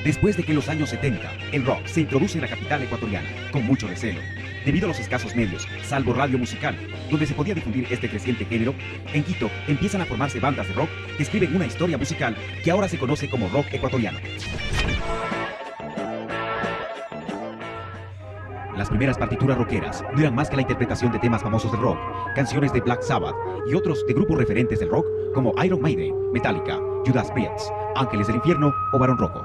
Después de que en los años 70 el rock se introduce en la capital ecuatoriana con mucho recelo, debido a los escasos medios, salvo radio musical, donde se podía difundir este creciente género, en Quito empiezan a formarse bandas de rock que escriben una historia musical que ahora se conoce como rock ecuatoriano. Las primeras partituras rockeras no eran más que la interpretación de temas famosos del rock, canciones de Black Sabbath y otros de grupos referentes del rock como Iron Maiden, Metallica, Judas Priest, Ángeles del Infierno o Barón Rojo.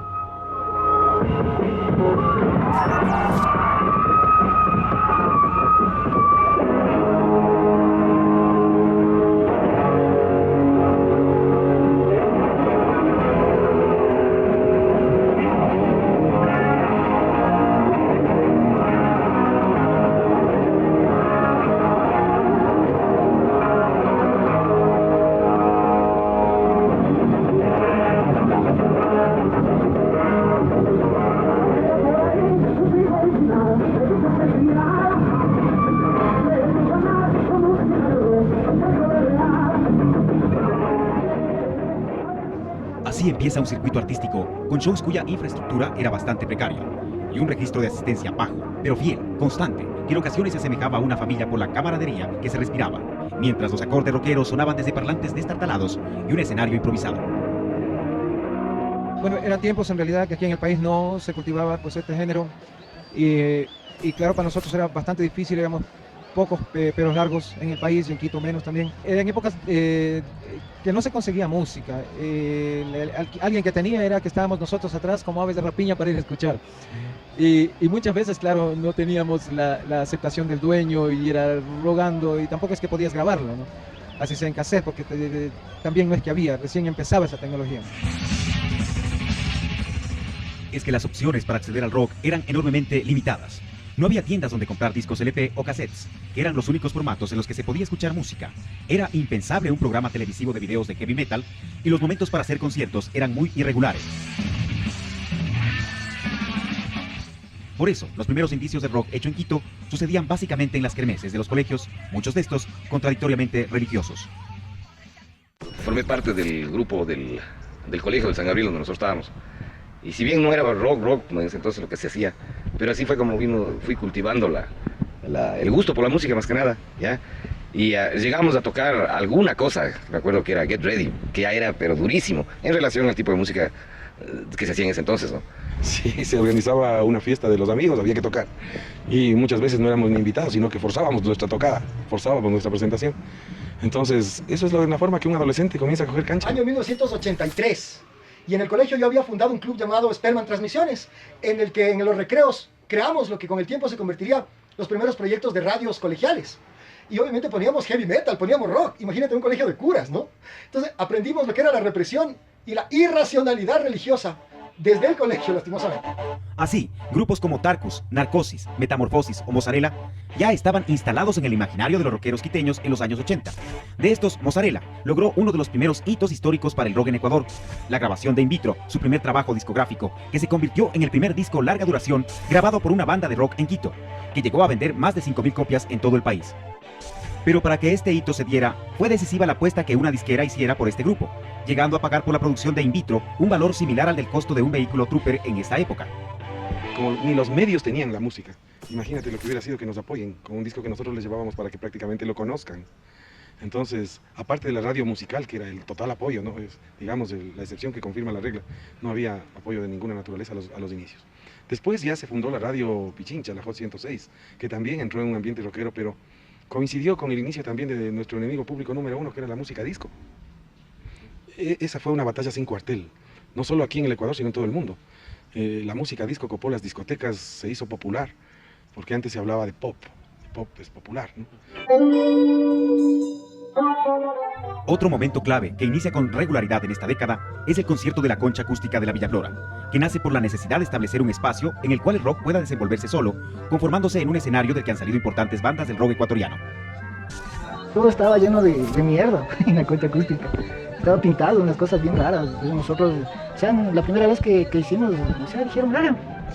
Así empieza un circuito artístico con shows cuya infraestructura era bastante precaria y un registro de asistencia bajo, pero fiel, constante, que en ocasiones se asemejaba a una familia por la camaradería que se respiraba, mientras los acordes rockeros sonaban desde parlantes destartalados y un escenario improvisado. Bueno, eran tiempos en realidad que aquí en el país no se cultivaba pues este género y claro, para nosotros era bastante difícil, éramos pocos pelos largos en el país y en Quito menos también. Eran épocas que no se conseguía música. Alguien que tenía era que estábamos nosotros atrás como aves de rapiña para ir a escuchar. Y muchas veces, claro, no teníamos la aceptación del dueño y era rogando y tampoco es que podías grabarlo, ¿no? Así sea en cassette, porque también no es que había, recién empezaba esa tecnología. Es que las opciones para acceder al rock eran enormemente limitadas. No había tiendas donde comprar discos LP o cassettes, que eran los únicos formatos en los que se podía escuchar música. Era impensable un programa televisivo de videos de heavy metal y los momentos para hacer conciertos eran muy irregulares. Por eso, los primeros indicios de rock hecho en Quito sucedían básicamente en las kermeses de los colegios, muchos de estos contradictoriamente religiosos. Formé parte del grupo del colegio de San Gabriel donde nosotros estábamos. Y si bien no era rock, entonces lo que se hacía, pero así fue como fui cultivando el gusto por la música más que nada, ¿ya? Y llegamos a tocar alguna cosa, me acuerdo que era Get Ready, que ya era pero durísimo, en relación al tipo de música que se hacía en ese entonces, ¿no? Sí, se organizaba una fiesta de los amigos, había que tocar. Y muchas veces no éramos ni invitados, sino que forzábamos nuestra tocada, forzábamos nuestra presentación. Entonces, eso es la forma que un adolescente comienza a coger cancha. Año 1983. Y en el colegio yo había fundado un club llamado Spellman Transmisiones, en el que en los recreos creamos lo que con el tiempo se convertiría los primeros proyectos de radios colegiales. Y obviamente poníamos heavy metal, poníamos rock. Imagínate un colegio de curas, ¿no? Entonces aprendimos lo que era la represión y la irracionalidad religiosa desde el colegio, lastimosamente. Así, grupos como Tarkus, Narcosis, Metamorfosis o Mozzarella ya estaban instalados en el imaginario de los rockeros quiteños en los años 80. De estos, Mozzarella logró uno de los primeros hitos históricos para el rock en Ecuador, la grabación de In Vitro, su primer trabajo discográfico, que se convirtió en el primer disco larga duración grabado por una banda de rock en Quito, que llegó a vender más de 5.000 copias en todo el país. Pero para que este hito se diera, fue decisiva la apuesta que una disquera hiciera por este grupo, llegando a pagar por la producción de In Vitro un valor similar al del costo de un vehículo Trooper en esta época. Como ni los medios tenían la música, imagínate lo que hubiera sido que nos apoyen con un disco que nosotros les llevábamos para que prácticamente lo conozcan. Entonces, aparte de la radio musical, que era el total apoyo, ¿no? Es, digamos, la excepción que confirma la regla, no había apoyo de ninguna naturaleza a los inicios. Después ya se fundó la radio Pichincha, la Hot 106, que también entró en un ambiente rockero, pero coincidió con el inicio también de nuestro enemigo público número uno, que era la música disco. Esa fue una batalla sin cuartel, no solo aquí en el Ecuador, sino en todo el mundo. La música disco copó las discotecas, se hizo popular, porque antes se hablaba de pop. El pop es popular, ¿no? Otro momento clave que inicia con regularidad en esta década es el concierto de la Concha Acústica de la Villa Flora, que nace por la necesidad de establecer un espacio en el cual el rock pueda desenvolverse solo, conformándose en un escenario del que han salido importantes bandas del rock ecuatoriano. Todo estaba lleno de mierda en la Concha Acústica. Estaba pintado, unas cosas bien raras. Nosotros, o sea, la primera vez que hicimos, o sea, dijeron,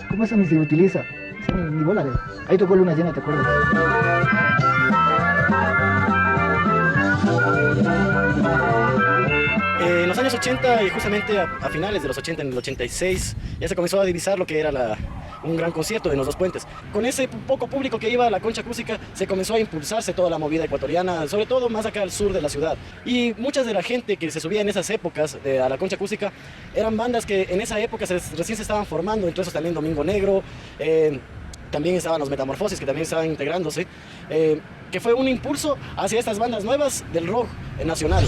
¿cómo eso ni se utiliza? O sea, ni bola de... Ahí tocó Luna Llena, ¿te acuerdas? En los años 80 y justamente a finales de los 80, en el 86, ya se comenzó a divisar lo que era un gran concierto en los Dos Puentes. Con ese poco público que iba a la Concha Acústica, se comenzó a impulsarse toda la movida ecuatoriana, sobre todo más acá al sur de la ciudad. Y muchas de la gente que se subía en esas épocas a la Concha Acústica eran bandas que en esa época recién se estaban formando, entre esos también Domingo Negro, también estaban los Metamorfosis, que también estaban integrándose, que fue un impulso hacia estas bandas nuevas del rock nacional.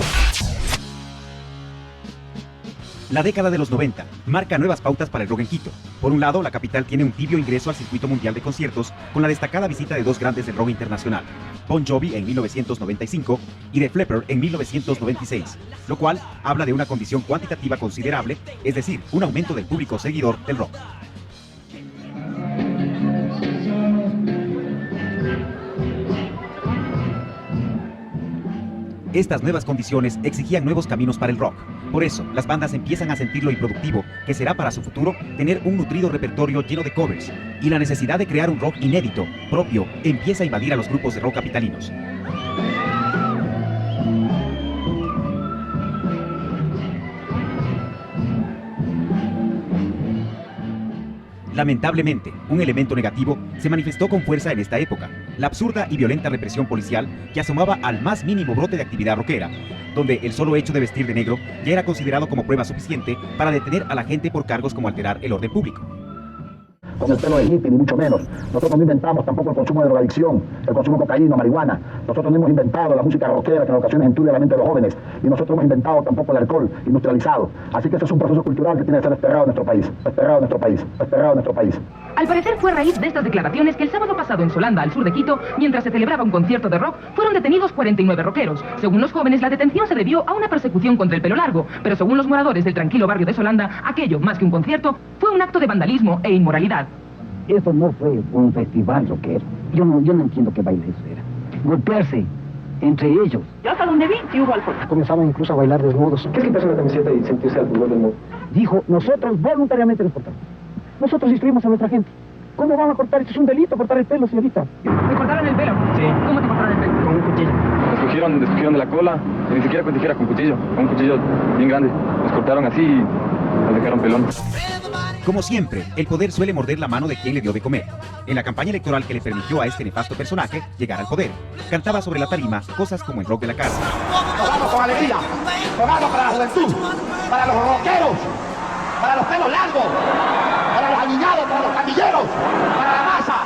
La década de los 90 marca nuevas pautas para el rock en Quito. Por un lado, la capital tiene un tibio ingreso al circuito mundial de conciertos con la destacada visita de dos grandes del rock internacional, Bon Jovi en 1995 y The Flipper en 1996, lo cual habla de una condición cuantitativa considerable, es decir, un aumento del público seguidor del rock. Estas nuevas condiciones exigían nuevos caminos para el rock. Por eso, las bandas empiezan a sentir lo improductivo que será para su futuro tener un nutrido repertorio lleno de covers, y la necesidad de crear un rock inédito, propio, empieza a invadir a los grupos de rock capitalinos. Lamentablemente, un elemento negativo se manifestó con fuerza en esta época, la absurda y violenta represión policial que asomaba al más mínimo brote de actividad rockera, donde el solo hecho de vestir de negro ya era considerado como prueba suficiente para detener a la gente por cargos como alterar el orden público. Con el pelo de hippie, ni mucho menos. Nosotros no inventamos tampoco el consumo de drogadicción, el consumo de cocaína, marihuana. Nosotros no hemos inventado la música rockera que en ocasiones enturbia la mente de los jóvenes. Y nosotros hemos inventado tampoco el alcohol industrializado. Así que ese es un proceso cultural que tiene que ser desterrado en nuestro país. Desterrado en nuestro país. Desterrado en nuestro país. Al parecer fue a raíz de estas declaraciones que el sábado pasado en Solanda, al sur de Quito, mientras se celebraba un concierto de rock, fueron detenidos 49 rockeros. Según los jóvenes, la detención se debió a una persecución contra el pelo largo, pero según los moradores del tranquilo barrio de Solanda, aquello, más que un concierto, fue un acto de vandalismo e inmoralidad. Eso no fue un festival rockero. Yo no entiendo qué baile eso era. Golpearse entre ellos. Yo hasta donde vi, sí hubo alcohol. Comenzaban incluso a bailar desnudos. ¿Qué es quitarse la camiseta y sentirse al fútbol del mundo? Dijo, nosotros voluntariamente nos cortamos. Nosotros instruimos a nuestra gente. ¿Cómo van a cortar? Esto es un delito, cortar el pelo, señorita. ¿Te cortaron el pelo? Sí. ¿Cómo te cortaron el pelo? Con un cuchillo. Nos cogieron de la cola, y ni siquiera con tijera, con un cuchillo bien grande. Nos cortaron así y nos dejaron pelón. Como siempre, el poder suele morder la mano de quien le dio de comer. En la campaña electoral que le permitió a este nefasto personaje llegar al poder, cantaba sobre la tarima cosas como el rock de la casa. Nos vamos con alegría, nos vamos para la juventud, para los rockeros, para los pelos largos, para los aliñados, para los pandilleros, para la masa,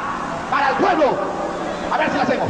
para el pueblo. A ver si lo hacemos.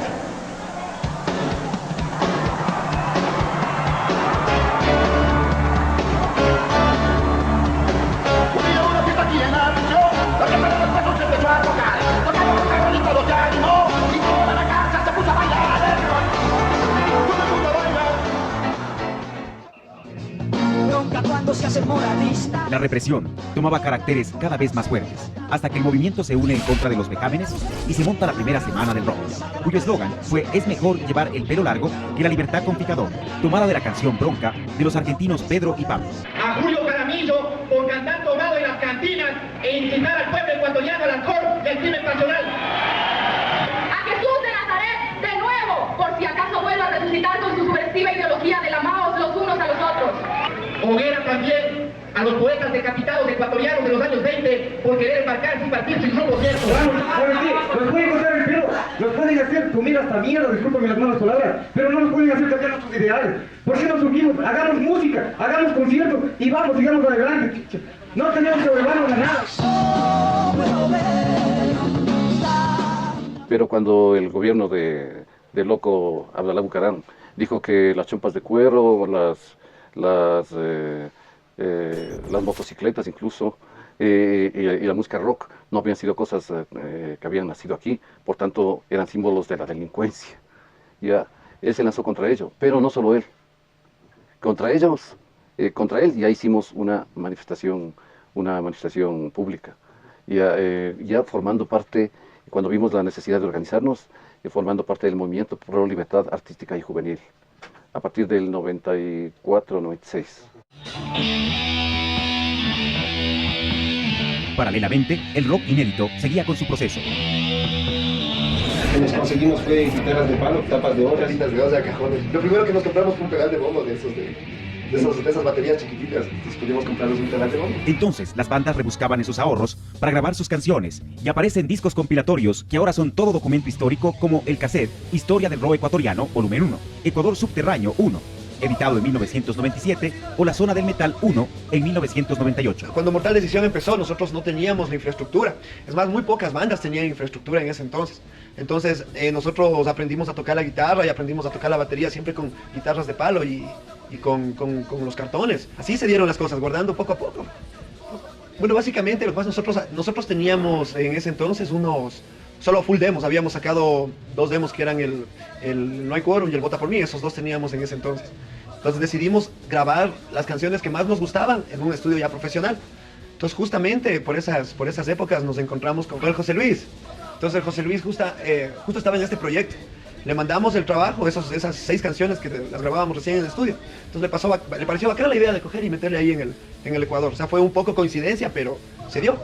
La represión tomaba caracteres cada vez más fuertes, hasta que el movimiento se une en contra de los vejámenes y se monta la primera semana del rock, cuyo eslogan fue "Es mejor llevar el pelo largo que la libertad con picador", tomada de la canción Bronca de los argentinos Pedro y Pablo. A Julio Jaramillo por cantar tomado en las cantinas e incitar al pueblo ecuatoriano al alcohol del crimen pasional. A Jesús de Nazaret de nuevo, por si acaso vuelve a resucitar con su subversiva ideología del amaos los unos a los otros. Hoguera también a los poetas decapitados ecuatorianos de los años 20 por querer embarcar sin partir sin rumbo cierto. Nos pueden cortar el pelo, nos pueden hacer comer hasta mierda, discúlpame las malas palabras, pero no nos pueden hacer cambiar nuestros ideales. ¿Por qué nos unimos? Hagamos música, hagamos conciertos y vamos, sigamos adelante. No tenemos que volvernos a nada. Pero cuando el gobierno de loco Abdalá Bucaram dijo que las chompas de cuero, las motocicletas incluso, y la música rock no habían sido cosas que habían nacido aquí, por tanto eran símbolos de la delincuencia. Ya, él se lanzó contra ello, pero no solo él, contra ellos, contra él ya hicimos una manifestación pública, ya formando parte, cuando vimos la necesidad de organizarnos, formando parte del movimiento pro libertad artística y juvenil, a partir del 94-96. Paralelamente, el rock inédito seguía con su proceso. Lo que nos conseguimos fue guitarras de palo, tapas de oro, casitas de 12 a cajones. Lo primero que nos compramos fue un pedal de bombo de esos de de esas baterías chiquititas, entonces pudimos comprarlos un terabyte. Entonces, las bandas rebuscaban en sus ahorros para grabar sus canciones y aparecen discos compilatorios que ahora son todo documento histórico, como el cassette Historia del Rock Ecuatoriano, volumen 1, Ecuador Subterráneo 1, editado en 1997, o La Zona del Metal 1 en 1998. Cuando Mortal Decisión empezó, nosotros no teníamos la infraestructura. Es más, muy pocas bandas tenían infraestructura en ese entonces. Entonces, nosotros aprendimos a tocar la guitarra y aprendimos a tocar la batería siempre con guitarras de palo y con los cartones. Así se dieron las cosas, guardando poco a poco. Bueno, básicamente lo que pasa, nosotros teníamos en ese entonces solo full demos. Habíamos sacado 2 demos que eran el No hay quórum y el Vota por mí. Esos 2 teníamos en ese entonces. Entonces decidimos grabar las canciones que más nos gustaban en un estudio ya profesional. Entonces justamente por esas épocas nos encontramos con el José Luis. Entonces el José Luis justo estaba en este proyecto. Le mandamos el trabajo, esas 6 canciones que las grabábamos recién en el estudio. Entonces le pareció bacana la idea de coger y meterle ahí en el Ecuador. O sea, fue un poco coincidencia, pero se dio.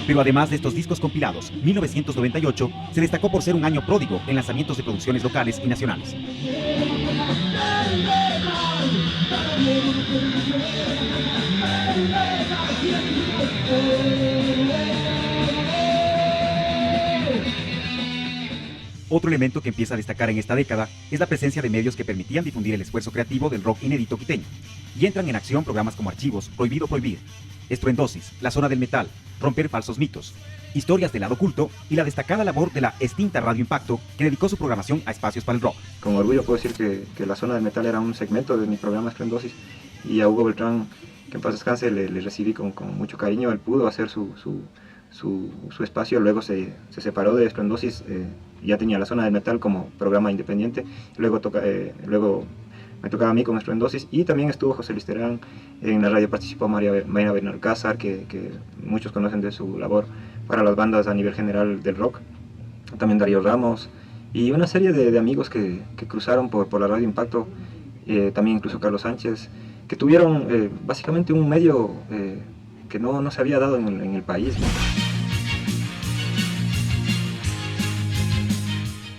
Pero además de estos discos compilados, 1998 se destacó por ser un año pródigo en lanzamientos de producciones locales y nacionales. Otro elemento que empieza a destacar en esta década es la presencia de medios que permitían difundir el esfuerzo creativo del rock inédito quiteño. Y entran en acción programas como Archivos, Prohibido Prohibir, Estruendosis, La Zona del Metal, Romper Falsos Mitos, Historias del Lado Oculto y la destacada labor de la extinta Radio Impacto, que dedicó su programación a espacios para el rock. Con orgullo puedo decir que La Zona del Metal era un segmento de mi programa Estruendosis, y a Hugo Beltrán, que en paz descanse, le recibí con mucho cariño. Él pudo hacer su espacio, luego se separó de Estruendosis, ya tenía La Zona del Metal como programa independiente, luego me tocaba a mí con Estruendosis, y también estuvo José Luis Terán. En la radio participó María Benalcázar, que muchos conocen de su labor para las bandas a nivel general del rock, también Darío Ramos, y una serie de amigos que cruzaron por la Radio Impacto, también incluso Carlos Sánchez, que tuvieron básicamente un medio que no se había dado en el país, ¿no?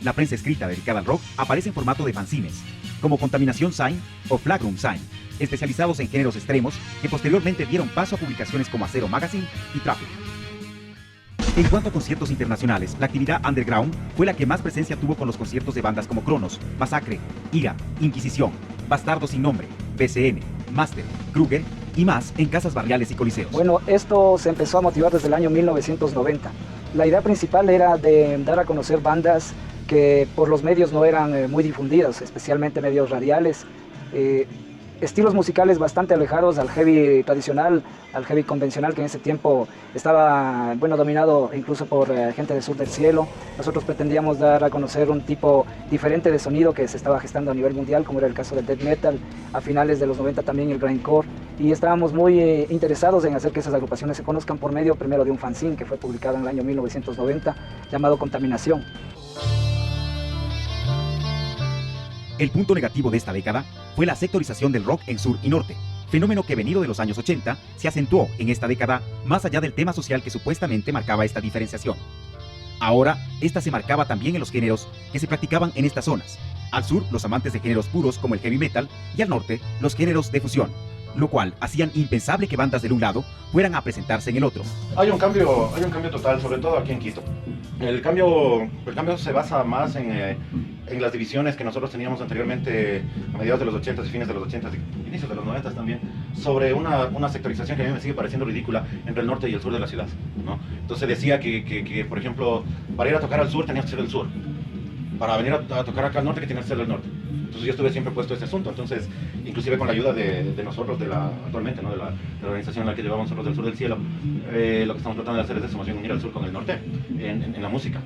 La prensa escrita dedicada al rock aparece en formato de fanzines, como Contaminación Sign o Flagrum Sign, especializados en géneros extremos que posteriormente dieron paso a publicaciones como Acero Magazine y Traffic. En cuanto a conciertos internacionales, la actividad underground fue la que más presencia tuvo con los conciertos de bandas como Cronos, Masacre, Ira, Inquisición, Bastardo Sin Nombre, BCN, Master, Kruger y más en casas barriales y coliseos. Bueno, esto se empezó a motivar desde el año 1990. La idea principal era de dar a conocer bandas que por los medios no eran muy difundidos, especialmente medios radiales, estilos musicales bastante alejados al heavy tradicional, al heavy convencional, que en ese tiempo estaba, bueno, dominado incluso por gente del sur del cielo. Nosotros pretendíamos dar a conocer un tipo diferente de sonido que se estaba gestando a nivel mundial, como era el caso del death metal, a finales de los 90 también el grindcore, y estábamos muy interesados en hacer que esas agrupaciones se conozcan por medio primero de un fanzine que fue publicado en el año 1990, llamado Contaminación. El punto negativo de esta década fue la sectorización del rock en sur y norte, fenómeno que venido de los años 80 se acentuó en esta década más allá del tema social que supuestamente marcaba esta diferenciación. Ahora, esta se marcaba también en los géneros que se practicaban en estas zonas. Al sur, los amantes de géneros puros como el heavy metal, y al norte, los géneros de fusión, lo cual hacían impensable que bandas del un lado fueran a presentarse en el otro. Hay un cambio total, sobre todo aquí en Quito. El cambio se basa más en las divisiones que nosotros teníamos anteriormente a mediados de los 80s y fines de los 80s y inicios de los 90s también, sobre una sectorización que a mí me sigue pareciendo ridícula entre el norte y el sur de la ciudad, ¿no? Entonces decía que, por ejemplo, para ir a tocar al sur tenías que ser del sur, para venir a tocar acá al norte que tenías que ser del norte. Entonces yo estuve siempre puesto a ese asunto. Entonces, inclusive con la ayuda de nosotros, actualmente, ¿no? de la organización en la que llevamos nosotros del sur del cielo, lo que estamos tratando de hacer es eso, más bien unir al sur con el norte, en la música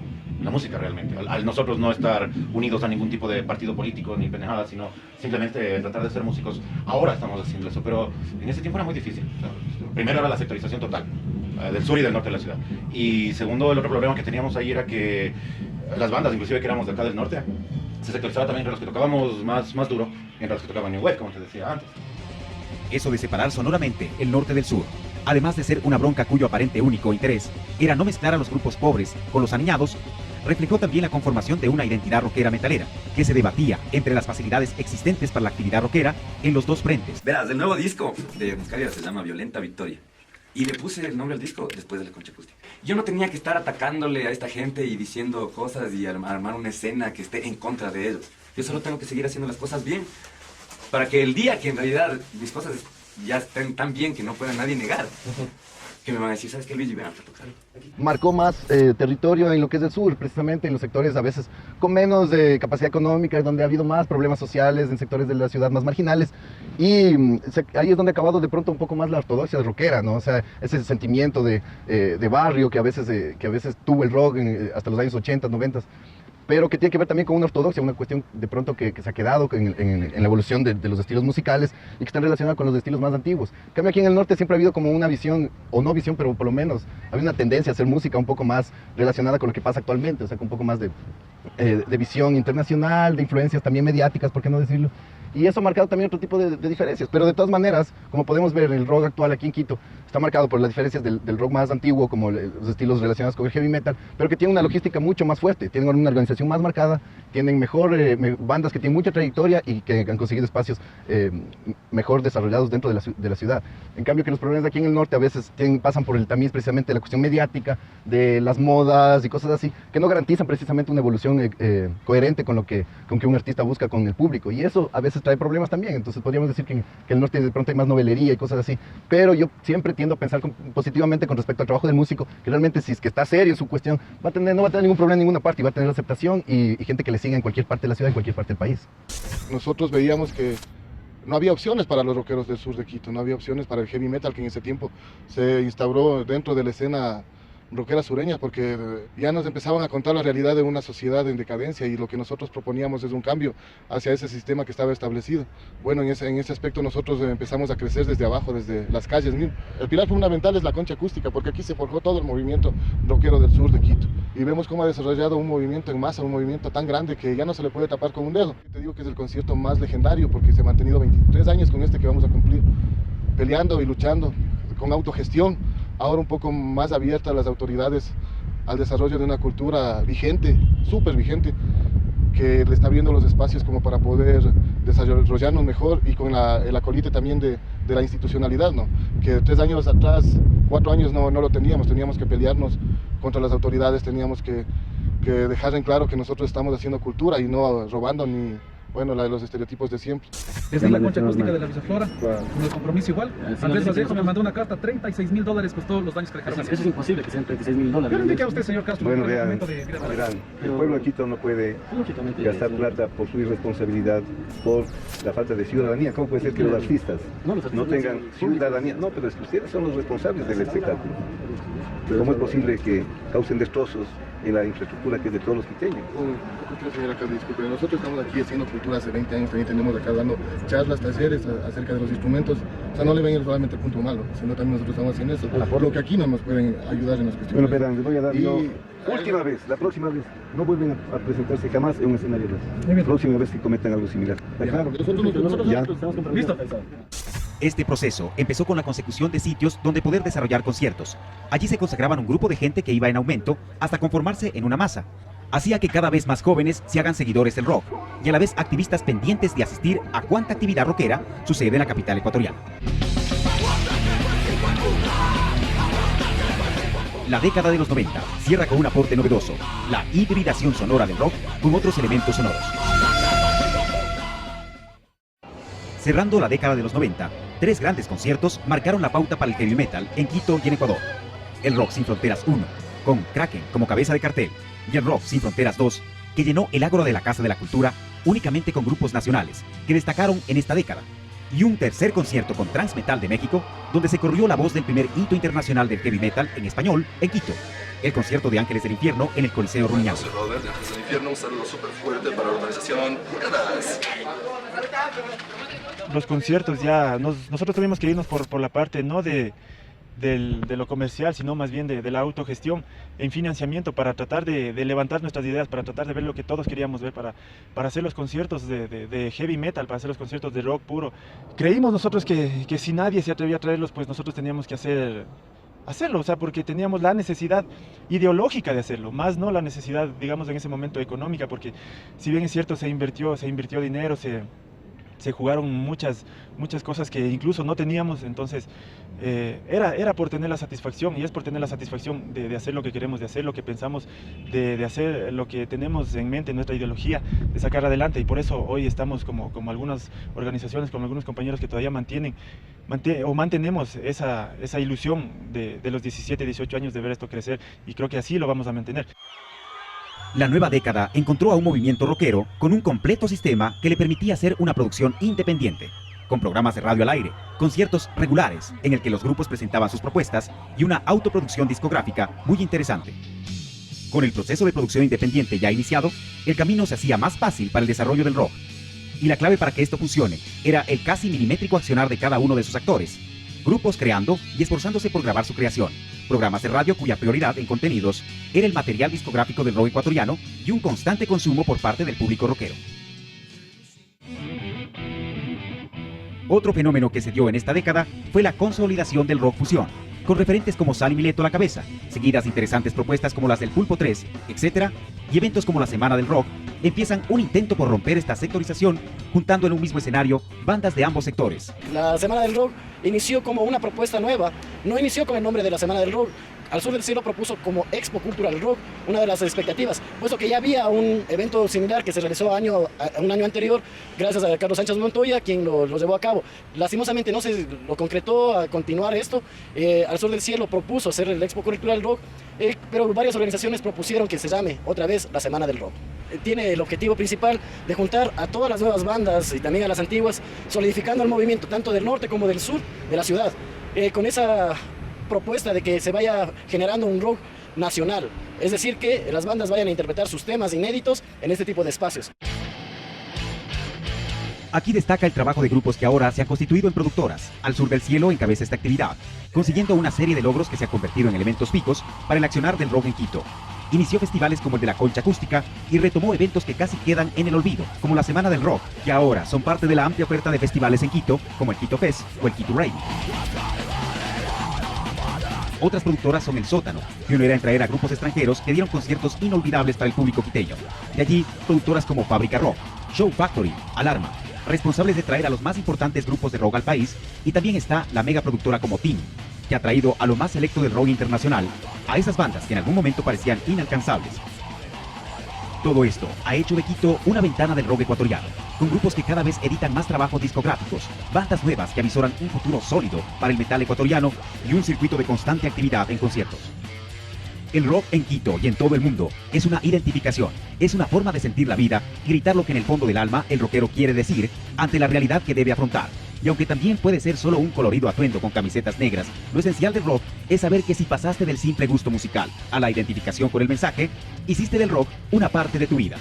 realmente. Al nosotros no estar unidos a ningún tipo de partido político ni pendejada, sino simplemente tratar de ser músicos. Ahora estamos haciendo eso, pero en ese tiempo era muy difícil. O sea, primero era la sectorización total, del sur y del norte de la ciudad. Y segundo, el otro problema que teníamos ahí era que las bandas, inclusive que éramos de acá del norte, se sectorizaba también entre los que tocábamos más duro y entre los que tocaban New Wave, como te decía antes. Eso de separar sonoramente el norte del sur, además de ser una bronca cuyo aparente único interés era no mezclar a los grupos pobres con los aniñados, reflejó también la conformación de una identidad rockera metalera, que se debatía entre las facilidades existentes para la actividad rockera en los dos frentes. Verás, el nuevo disco de Muscaria se llama Violenta Victoria. Y le puse el nombre al disco después de la Concha Acústica. Yo no tenía que estar atacándole a esta gente y diciendo cosas y armar una escena que esté en contra de ellos. Yo solo tengo que seguir haciendo las cosas bien para que el día que en realidad mis cosas ya estén tan bien que no pueda nadie negar, que me van a decir, ¿sabes qué, Luigi? Ven a tocar. Marcó más territorio en lo que es el sur, precisamente en los sectores a veces con menos capacidad económica, donde ha habido más problemas sociales, en sectores de la ciudad más marginales, y ahí es donde ha acabado de pronto un poco más la ortodoxia rockera, ¿no? O sea, ese sentimiento de barrio que a veces tuvo el rock hasta los años 80, 90, pero que tiene que ver también con una ortodoxia, una cuestión de pronto que se ha quedado en la evolución de los estilos musicales y que están relacionados con los estilos más antiguos. En cambio, aquí en el norte siempre ha habido como una visión, o no visión, pero por lo menos había una tendencia a hacer música un poco más relacionada con lo que pasa actualmente, o sea, con un poco más de visión internacional, de influencias también mediáticas, ¿por qué no decirlo? Y eso ha marcado también otro tipo de diferencias, pero de todas maneras, como podemos ver, el rock actual aquí en Quito está marcado por las diferencias del rock más antiguo, como los estilos relacionados con el heavy metal, pero que tiene una logística mucho más fuerte, tienen una organización más marcada, tienen bandas que tienen mucha trayectoria y que han conseguido espacios mejor desarrollados dentro de la ciudad. En cambio, que los problemas de aquí en el norte a veces pasan por el tamiz precisamente de la cuestión mediática, de las modas y cosas así, que no garantizan precisamente una evolución coherente con que un artista busca con el público, y eso a veces trae problemas también. Entonces podríamos decir que en el norte de pronto hay más novelería y cosas así, pero yo siempre tiendo a pensar positivamente con respecto al trabajo del músico, que realmente si es que está serio en su cuestión, no va a tener ningún problema en ninguna parte, y va a tener aceptación y gente que le siga en cualquier parte de la ciudad, en cualquier parte del país. Nosotros veíamos que no había opciones para los rockeros del sur de Quito, no había opciones para el heavy metal, que en ese tiempo se instauró dentro de la escena rockera sureña, porque ya nos empezaban a contar la realidad de una sociedad en decadencia, y lo que nosotros proponíamos es un cambio hacia ese sistema que estaba establecido. Bueno, en ese aspecto nosotros empezamos a crecer desde abajo, desde las calles mismo. El pilar fundamental es la Concha Acústica, porque aquí se forjó todo el movimiento rockero del sur de Quito, y vemos cómo ha desarrollado un movimiento en masa, un movimiento tan grande que ya no se le puede tapar con un dedo. Te digo que es el concierto más legendario, porque se ha mantenido 23 años con este que vamos a cumplir, peleando y luchando con autogestión, ahora un poco más abierta a las autoridades al desarrollo de una cultura vigente, súper vigente, que le está abriendo los espacios como para poder desarrollarnos mejor, y con el acolite también de la institucionalidad, ¿no? Que 3 años atrás, 4 años no lo teníamos que pelearnos contra las autoridades, teníamos que dejar en claro que nosotros estamos haciendo cultura y no robando ni... Bueno, la de los estereotipos de siempre. Desde la Concha Acústica de la Visaflora, con el compromiso igual. Andrés Vallejo me mandó una carta, $36.000 costó los daños que le dejaron. Eso es imposible que sean $36.000. Yo le indiqué a usted, señor Castro, bueno, verán, el pueblo de Quito no puede gastar plata por su irresponsabilidad, por la falta de ciudadanía. ¿Cómo puede ser que los artistas no tengan ciudadanía? No, pero es que ustedes son los responsables del espectáculo. ¿Cómo es posible que causen destrozos en la infraestructura que es de todos los quiteños? Señora Carlos, disculpe, nosotros estamos aquí haciendo cultura hace 20 años, también tenemos acá dando charlas, talleres acerca de los instrumentos. O sea, no le ven solamente el punto malo, sino también nosotros estamos haciendo eso, por lo que aquí no nos pueden ayudar en las cuestiones. Bueno, verán, les voy a dar última vez, la próxima vez, no vuelven a presentarse jamás en un escenario de la próxima vez que cometan algo similar. Claro, nosotros listo. Este proceso empezó con la consecución de sitios donde poder desarrollar conciertos. Allí se consagraban un grupo de gente que iba en aumento hasta conformarse en una masa. Hacía que cada vez más jóvenes se hagan seguidores del rock y a la vez activistas pendientes de asistir a cuánta actividad rockera sucede en la capital ecuatoriana. La década de los 90 cierra con un aporte novedoso, la hibridación sonora del rock con otros elementos sonoros. Cerrando la década de los 90, 3 grandes conciertos marcaron la pauta para el heavy metal en Quito y en Ecuador. El Rock Sin Fronteras 1, con Kraken como cabeza de cartel, y el Rock Sin Fronteras 2, que llenó el ágora de la Casa de la Cultura únicamente con grupos nacionales que destacaron en esta década. Y un tercer concierto con Transmetal de México, donde se corrió la voz del primer hito internacional del heavy metal en español en Quito, el concierto de Ángeles del Infierno en el Coliseo Rumiñahui. Soy Robert de Ángeles del Infierno, un saludo súper fuerte para la organización. Gracias. Los conciertos ya, nosotros tuvimos que irnos por la parte no de lo comercial, sino más bien de la autogestión en financiamiento, para tratar de levantar nuestras ideas, para tratar de ver lo que todos queríamos ver, para hacer los conciertos de heavy metal, para hacer los conciertos de rock puro. Creímos nosotros que si nadie se atrevía a traerlos, pues nosotros teníamos que hacer hacerlo, o sea, porque teníamos la necesidad ideológica de hacerlo, más no la necesidad, digamos, en ese momento económica, porque si bien es cierto, se invirtió dinero, se jugaron muchas cosas que incluso no teníamos, entonces era por tener la satisfacción, y es por tener la satisfacción de hacer lo que queremos, de hacer lo que pensamos, de hacer lo que tenemos en mente, nuestra ideología, de sacar adelante, y por eso hoy estamos como algunas organizaciones, como algunos compañeros que todavía mantenemos esa ilusión de los 17, 18 años de ver esto crecer, y creo que así lo vamos a mantener. La nueva década encontró a un movimiento rockero con un completo sistema que le permitía hacer una producción independiente, con programas de radio al aire, conciertos regulares en el que los grupos presentaban sus propuestas y una autoproducción discográfica muy interesante. Con el proceso de producción independiente ya iniciado, el camino se hacía más fácil para el desarrollo del rock. Y la clave para que esto funcione era el casi milimétrico accionar de cada uno de sus actores, grupos creando y esforzándose por grabar su creación, programas de radio cuya prioridad en contenidos era el material discográfico del rock ecuatoriano y un constante consumo por parte del público rockero. Otro fenómeno que se dio en esta década fue la consolidación del rock fusión, con referentes como Sal y Mileto a la cabeza, seguidas de interesantes propuestas como las del Pulpo 3, etc., y eventos como la Semana del Rock, empiezan un intento por romper esta sectorización, juntando en un mismo escenario bandas de ambos sectores. La Semana del Rock inició como una propuesta nueva, no inició con el nombre de la Semana del Rock. Al Sur del Cielo propuso como Expo Cultural Rock, una de las expectativas, puesto que ya había un evento similar que se realizó un año anterior, gracias a Carlos Sánchez Montoya, quien lo llevó a cabo. Lastimosamente no se lo concretó a continuar esto. Al Sur del Cielo propuso hacer el Expo Cultural Rock, pero varias organizaciones propusieron que se llame otra vez la Semana del Rock. Tiene el objetivo principal de juntar a todas las nuevas bandas y también a las antiguas, solidificando el movimiento tanto del norte como del sur de la ciudad, con esa propuesta de que se vaya generando un rock nacional, es decir, que las bandas vayan a interpretar sus temas inéditos en este tipo de espacios. Aquí destaca el trabajo de grupos que ahora se han constituido en productoras. Al Sur del Cielo encabeza esta actividad, consiguiendo una serie de logros que se han convertido en elementos picos para el accionar del rock en Quito. Inició festivales como el de la Concha Acústica y retomó eventos que casi quedan en el olvido, como la Semana del Rock, que ahora son parte de la amplia oferta de festivales en Quito, como el Quito Fest o el Quito Rave. Otras productoras son El Sótano, pionera en traer a grupos extranjeros que dieron conciertos inolvidables para el público quiteño. De allí, productoras como Fábrica Rock, Show Factory, Alarma, responsables de traer a los más importantes grupos de rock al país, y también está la mega productora como Team, que ha traído a lo más selecto del rock internacional, a esas bandas que en algún momento parecían inalcanzables. Todo esto ha hecho de Quito una ventana del rock ecuatoriano, con grupos que cada vez editan más trabajos discográficos, bandas nuevas que avisoran un futuro sólido para el metal ecuatoriano y un circuito de constante actividad en conciertos. El rock en Quito y en todo el mundo es una identificación, es una forma de sentir la vida y gritar lo que en el fondo del alma el rockero quiere decir ante la realidad que debe afrontar. Y aunque también puede ser solo un colorido atuendo con camisetas negras, lo esencial del rock es saber que si pasaste del simple gusto musical a la identificación con el mensaje, hiciste del rock una parte de tu vida.